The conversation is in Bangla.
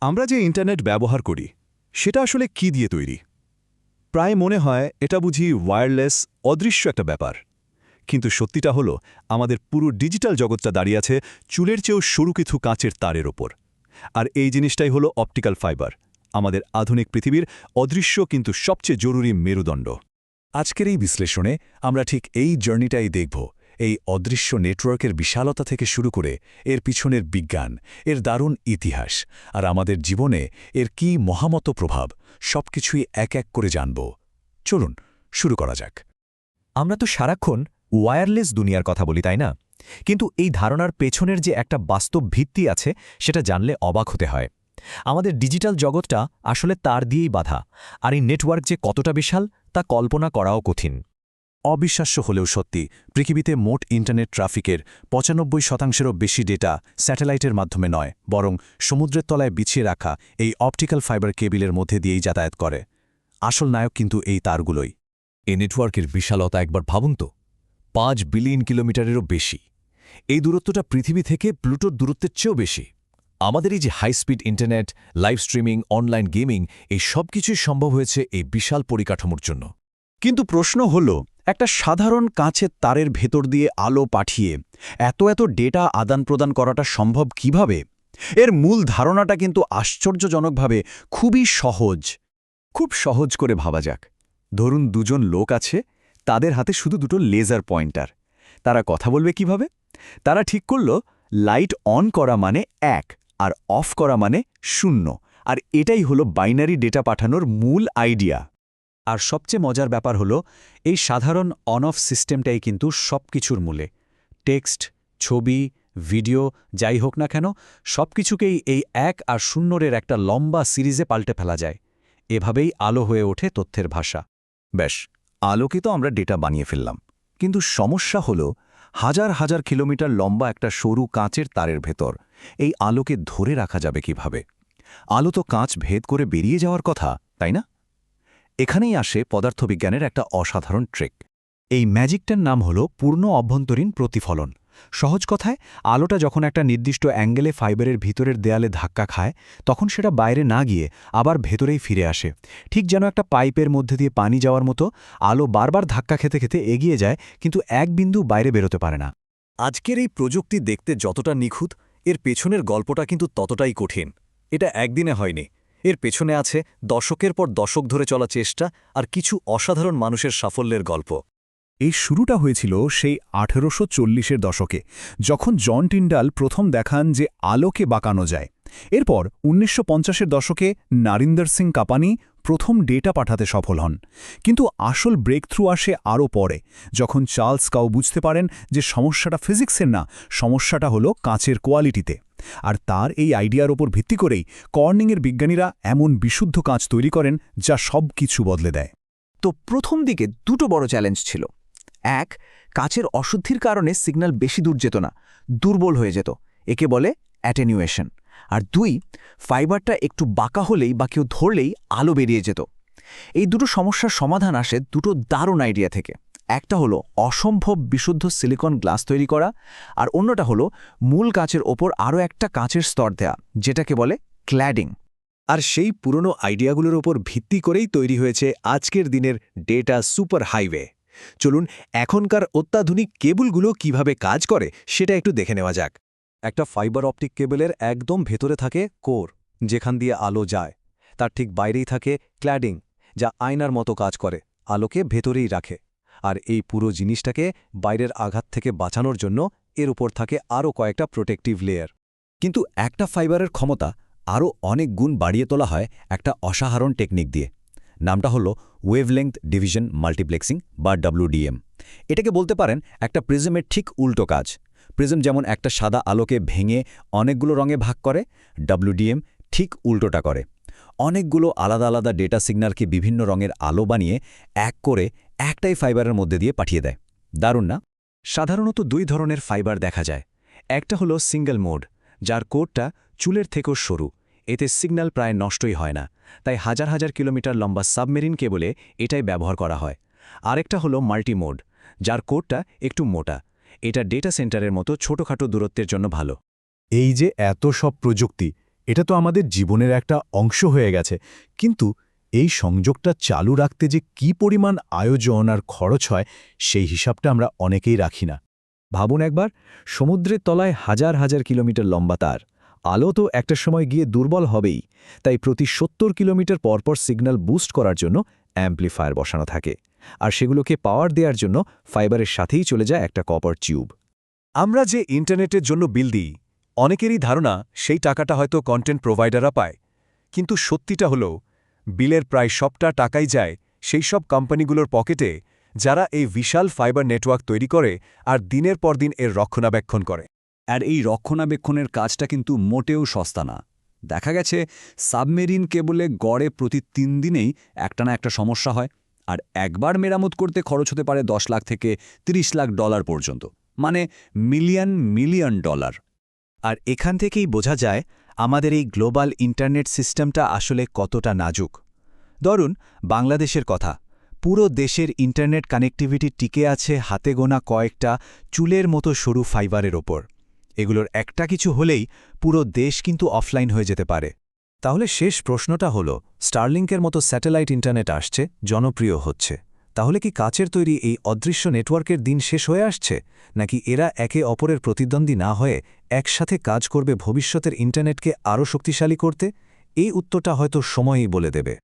আমরা যে ইন্টারনেট ব্যবহার করি সেটা আসলে কি দিয়ে তৈরি? প্রায় মনে হয় এটা বুঝি ওয়্যারলেস অদৃশ্য একটা ব্যাপার। কিন্তু সত্যিটা হলো আমাদের পুরো ডিজিটাল জগৎটা দাঁড়িয়ে আছে চুলের চেয়েও সরু কিছু কাঁচের তারের ওপর। আর এই জিনিসটাই হলো অপটিক্যাল ফাইবার, আমাদের আধুনিক পৃথিবীর অদৃশ্য কিন্তু সবচেয়ে জরুরি মেরুদণ্ড। আজকের এই বিশ্লেষণে আমরা ঠিক এই জার্নিটাই দেখব, এই অদৃশ্য নেটওয়ার্কের বিশালতা থেকে শুরু করে এর পিছনের বিজ্ঞান, এর দারুণ ইতিহাস আর আমাদের জীবনে এর কী মহামত প্রভাব সবকিছুই এক এক করে জানব। চলুন শুরু করা যাক। আমরা তো সারাক্ষণ ওয়্যারলেস দুনিয়ার কথা বলি, তাই না? কিন্তু এই ধারণার পেছনের যে একটা বাস্তব ভিত্তি আছে সেটা জানলে অবাক হতে হয়। আমাদের ডিজিটাল জগৎটা আসলে তার দিয়েই বাঁধা, আর এই নেটওয়ার্ক যে কতটা বিশাল তা কল্পনা করাও কঠিন। অবিশ্বাস্য হলেও সত্যি, পৃথিবীতে মোট ইন্টারনেট ট্রাফিকের ৯৫%-এরও বেশি ডেটা স্যাটেলাইটের মাধ্যমে নয়, বরং সমুদ্রের তলায় বিছিয়ে রাখা এই অপটিক্যাল ফাইবার কেবিলের মধ্যে দিয়েই যাতায়াত করে। আসল নায়ক কিন্তু এই তারগুলোই। এই নেটওয়ার্কের বিশালতা একবার ভাবুন তো, ৫ বিলিয়ন কিলোমিটারেরও বেশি। এই দূরত্বটা পৃথিবী থেকে প্লুটোর দূরত্বের চেয়েও বেশি। আমাদের এই যে high speed internet, live streaming, online gaming, এই সব কিছুই সম্ভব হয়েছে এই বিশাল পরিকাঠামোর জন্য। কিন্তু প্রশ্ন হল, একটা সাধারণ কাঁচের তারের ভেতর দিয়ে আলো পাঠিয়ে এত ডেটা আদান প্রদান করাটা সম্ভব কিভাবে? এর মূল ধারণাটা কিন্তু আশ্চর্যজনকভাবে খুবই সহজ। খুব সহজ করে ভাবা যাক। ধরুন দুজন লোক আছে, তাদের হাতে শুধু দুটো লেজার পয়েন্টার। তারা কথা বলবে কিভাবে? তারা ঠিক করল লাইট অন করা মানে ১ আর অফ করা মানে ০, আর এটাই হলো বাইনারি ডেটা পাঠানোর মূল আইডিয়া। আর সবচেয়ে মজার ব্যাপার হলো, এই সাধারণ অন অফ সিস্টেমটাই কিন্তু সবকিছুর মূলে। টেক্সট, ছবি, ভিডিও যাই হোক না কেন, সবকিছুকেই এই ১ আর ০-এর একটা লম্বা সিরিজে পাল্টে ফেলা যায়। এভাবেই আলো হয়ে ওঠে তথ্যের ভাষা। ব্যাস, আলোকে তো আমরা ডেটা বানিয়ে ফেললাম, কিন্তু সমস্যা হলো হাজার হাজার কিলোমিটার লম্বা একটা সরু কাঁচের তারের ভেতর এই আলোকে ধরে রাখা যাবে কিভাবে? আলো তো কাঁচ ভেদ করে বেরিয়ে যাওয়ার কথা, তাই না? এখানেই আসে পদার্থবিজ্ঞানের একটা অসাধারণ ট্রিক। এই ম্যাজিকটার নাম হলো পূর্ণ অভ্যন্তরীণ প্রতিফলন। সহজ কথায়, আলোটা যখন একটা নির্দিষ্ট অ্যাঙ্গেলে ফাইবারের ভিতরের দেয়ালে ধাক্কা খায়, তখন সেটা বাইরে না গিয়ে আবার ভেতরেই ফিরে আসে। ঠিক যেন একটা পাইপের মধ্যে দিয়ে পানি যাওয়ার মতো, আলো বারবার ধাক্কা খেতে খেতে এগিয়ে যায়, কিন্তু এক বিন্দু বাইরে বেরোতে পারে না। আজকের এই প্রযুক্তি দেখতে যতটা নিখুঁত, এর পেছনের গল্পটা কিন্তু ততটাই কঠিন। এটা একদিনে হয়নি। এর পেছনে আছে দশকের পর দশক ধরে চলা চেষ্টা আর কিছু অসাধারণ মানুষের সাফল্যের গল্প। এই শুরুটা হয়েছিল সেই ১৮৪০-এর দশকে, যখন জন টিন্ডাল প্রথম দেখান যে আলোকে বাঁকানো যায়। এরপর ১৯৫০-এর দশকে নারিন্দর সিং কাপানি প্রথম ডেটা পাঠাতে সফল হন। কিন্তু আসল ব্রেকথ্রু আসে আরও পরে, যখন চার্লস কাউ বুঝতে পারেন যে সমস্যাটা ফিজিক্সের না, সমস্যাটা হলো কাঁচের কোয়ালিটিতে। আর তার এই আইডিয়ার ওপর ভিত্তি করেই কর্নিংয়ের বিজ্ঞানীরা এমন বিশুদ্ধ কাঁচ তৈরি করেন যা সব কিছু বদলে দেয়। তো প্রথম দিকে দুটো বড় চ্যালেঞ্জ ছিল। এক, কাচের অশুদ্ধির কারণে সিগন্যাল বেশি দূর যেত না, দুর্বল হয়ে যেত, একে বলে অ্যাটেনিউয়েশন। আর ২, ফাইবারটা একটু বাঁকা হলেই বা কেউ ধরলেই আলো বেরিয়ে যেত। এই দুটো সমস্যার সমাধান আসে দুটো দারুণ আইডিয়া থেকে। একটা হলো অসম্ভব বিশুদ্ধ সিলিকন গ্লাস তৈরি করা, আর অন্যটা হলো মূল কাচের ওপর আরও একটা কাচের স্তর দেয়া, যেটাকে বলে ক্ল্যাডিং। আর সেই পুরনো আইডিয়াগুলোর ওপর ভিত্তি করেই তৈরি হয়েছে আজকের দিনের ডেটা সুপার হাইওয়ে। চলুন এখনকার অত্যাধুনিক কেবলগুলো কিভাবে কাজ করে সেটা একটু দেখে নেওয়া যাক। একটা ফাইবার অপটিক কেবলের একদম ভেতরে থাকে কোর, যেখান দিয়ে আলো যায়। তার ঠিক বাইরেই থাকে ক্ল্যাডিং, যা আয়নার মতো কাজ করে, আলোকে ভেতরেই রাখে। আর এই পুরো জিনিসটাকে বাইরের আঘাত থেকে বাঁচানোর জন্য এর উপর থাকে আরও কয়েকটা প্রোটেক্টিভ লেয়ার। কিন্তু একটা ফাইবারের ক্ষমতা আরও অনেক গুণ বাড়িয়ে তোলা হয় একটা অসাধারণ টেকনিক দিয়ে। নামটা হলো ওয়েভলেংথ ডিভিশন মাল্টিপ্লেক্সিং বা WDM। এটাকে বলতে পারেন একটা প্রিজমের ঠিক উল্টো কাজ। প্রিজম যেমন একটা সাদা আলোকে ভেঙে অনেকগুলো রঙে ভাগ করে, WDM ঠিক উল্টোটা করে। অনেকগুলো আলাদা আলাদা ডেটা সিগন্যালকে বিভিন্ন রঙের আলো বানিয়ে এক করে একটাই ফাইবারের মধ্যে দিয়ে পাঠিয়ে দেয়। দারুণ না? সাধারণত ২ ধরনের ফাইবার দেখা যায়। একটা হলো সিঙ্গেল মোড, যার কোডটা চুলের থেকেও সরু। এতে সিগন্যাল প্রায় নষ্টই হয় না, তাই হাজার হাজার কিলোমিটার লম্বা সাবমেরিন কেবলে এটাই ব্যবহার করা হয়। আরেকটা হলো মাল্টি মোড, যার কোডটা একটু মোটা। এটা ডেটা সেন্টারের মতো ছোটখাটো দূরত্বের জন্য ভালো। এই যে এত সব প্রযুক্তি, এটা তো আমাদের জীবনের একটা অংশ হয়ে গেছে, কিন্তু এই সংযোগটা চালু রাখতে যে কী পরিমাণ আয়োজন আর খরচ হয় সেই হিসাবটা আমরা অনেকেই রাখি না। ভাবুন একবার, সমুদ্রের তলায় হাজার হাজার কিলোমিটার লম্বা তার, আলো তো একটা সময় গিয়ে দুর্বল হবেই, তাই প্রতি ৭০ কিলোমিটার পরপর সিগন্যাল বুস্ট করার জন্য অ্যাম্প্লিফায়ার বসানো থাকে, আর সেগুলোকে পাওয়ার দেওয়ার জন্য ফাইবারের সাথেই চলে যায় একটা কপার টিউব। আমরা যে ইন্টারনেটের জন্য বিল দিই, অনেকেরই ধারণা সেই টাকাটা হয়তো কন্টেন্ট প্রোভাইডাররা পায়, কিন্তু সত্যিটা হলো বিলের প্রায় সবটা টাকাই যায় সেই সব কোম্পানিগুলোর পকেটে যারা এই বিশাল ফাইবার নেটওয়ার্ক তৈরি করে আর দিনের পর দিন এর রক্ষণাবেক্ষণ করে। আর এই রক্ষণাবেক্ষণের কাজটা কিন্তু মোটেও সস্তা না। দেখা গেছে সাবমেরিন কেবলে গড়ে প্রতি ৩ দিনেই একটা না একটা সমস্যা হয়, আর একবার মেরামত করতে খরচ হতে পারে $10 লাখ থেকে $30 লাখ পর্যন্ত, মানে মিলিয়ন মিলিয়ন ডলার। আর এখান থেকেই বোঝা যায় আমাদের এই গ্লোবাল ইন্টারনেট সিস্টেমটা আসলে কতটা নাজুক। ধরুন বাংলাদেশের কথা, পুরো দেশের ইন্টারনেট কানেক্টিভিটি টিকে আছে হাতে গোনা কয়েকটা চুলের মতো সরু ফাইবারের ওপর। এগুলোর একটা কিছু হলেই পুরো দেশ কিন্তু অফলাইন হয়ে যেতে পারে। তাহলে শেষ প্রশ্নটা হলো, স্টারলিংকের মতো স্যাটেলাইট ইন্টারনেট আসছে, জনপ্রিয় হচ্ছে, তাহলে কি কাচের তৈরি এই অদৃশ্য নেটওয়ার্কের দিন শেষ হয়ে আসছে, নাকি এরা একে অপরের প্রতিদ্বন্দ্বী না হয়ে একসাথে কাজ করবে ভবিষ্যতের ইন্টারনেটকে আরও শক্তিশালী করতে? এই উত্তরটা হয়তো সময়ই বলে দেবে।